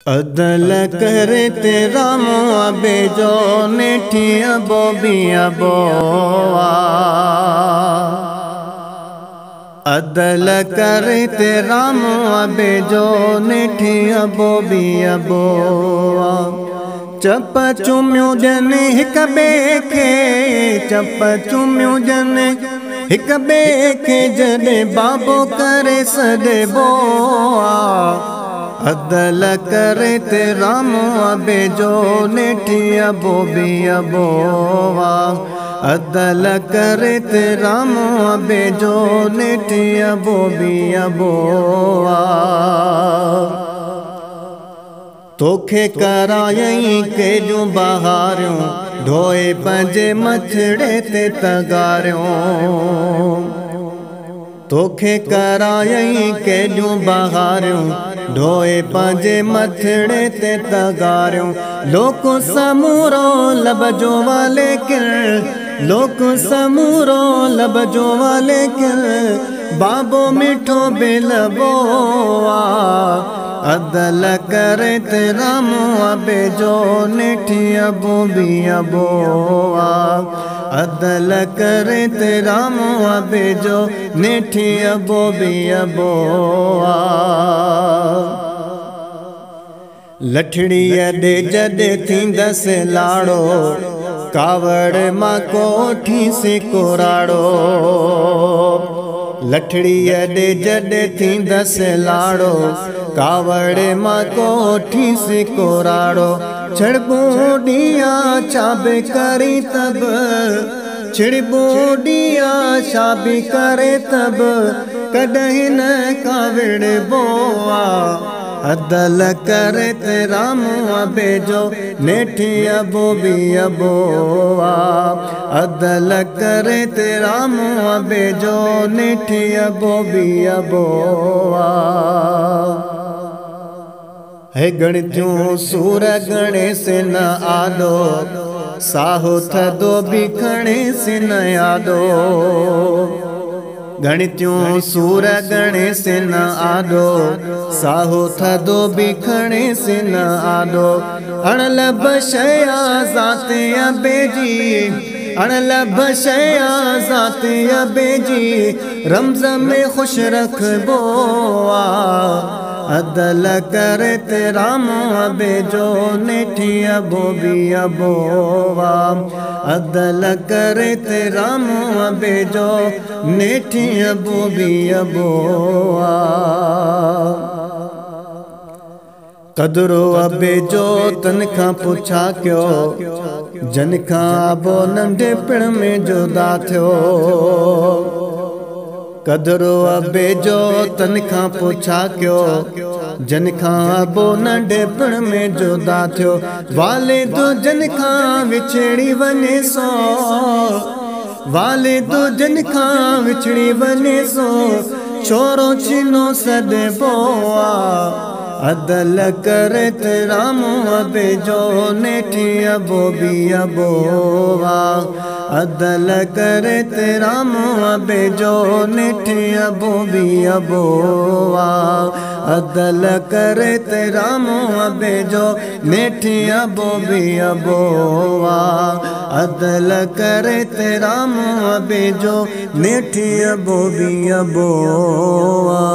अदल करे तेरा मुआबे जो नेठी अबो बिया बोआ। अदल करे तेरा मुआबे जो नेठी अबो बिया बोआ। चप चुम्यूं जन हिक बे खे, चप चुम्यूं जन हिक बे खे जॾे बाबो करे सॾे बोआ। अदल करे तेरा मुआबे जो नेठी अबो बिया बोआ। अदल करे तेरा मुआबे जो नेठी अबो बिया बोआ। तोखे करायई केॾियूं बहारियूं ढोए पंहिंजे मथड़े ते तगारियूं। तोखे करायई केॾियूं बहारियूं ढोए पंहिंजे मथड़े ते तगारियूं। लोक समूरो लबजो वाले किर, लोक समूरो लबजो वाले किर, बाबो मिठो बेलबोआ। अदल करे तेरा मुआबे जो नेठी अबो बिया बोआ। अदल करे तेरा मुआबे जो नेठी अबो बिया बोआ। लठड़ीअ ॾे जॾे थींदसि लाड़ो, कावड़ मां कोठी से कोराड़ो। लठड़ीअ ॾे जॾे थींदसि लाड़ो, कावड़ मां कोठी से कोराड़ो। छिड़बो ॾिया छाबे करी तब, छिड़बो ॾिया छाबे करे तब, कॾहिं न कावड़ बोआ। अदल करे तेरा मुआबे जो नेठी अबो बिया बोआ। अदल करे तेरा मुआबे जो नेठी अबो बिया बोआ। है गणित्यूं सूर गणे से न आदो, साहो थदो भी खणे से न यादो। गणित्यूं सूर गणे से न आदो, साहो थदो भी खणे से न आदो। अणलब शया ज़ाते अबेजी, अणलब शया ज़ाते अबेजी, रमज़ में खुश रखबोआ। अदल करे तेरा मुआबे जो नेठी अबो बिया बोआ। अदल करे तेरा मुआबे जो नेठी अबो बिया बोआ। कदरो अबे जो तन खां पुछा क्यो, जन खां अबो नंढपिण में जुदा थियो। कदरो अबे जो तन खां पुछा क्यो, जन खां अबो नंढपिण में जुदा थियो। वाले तो जन खां विछड़ी वञे सो, वाले तो जन खां विछड़ी वञे सो, छोरो छिनो सॾे बोआ। अदल करे तेरा मुआबे जो नेठी अबो बिया बोआ। अदल करे तेरा मुआबे जो नेठी अबो बिया बोआ। अदल करे तेरा मुआबे जो नेठी अबो बिया बोआ। अदल करे तेरा मुआबे जो नेठी अबो बिया बोआ।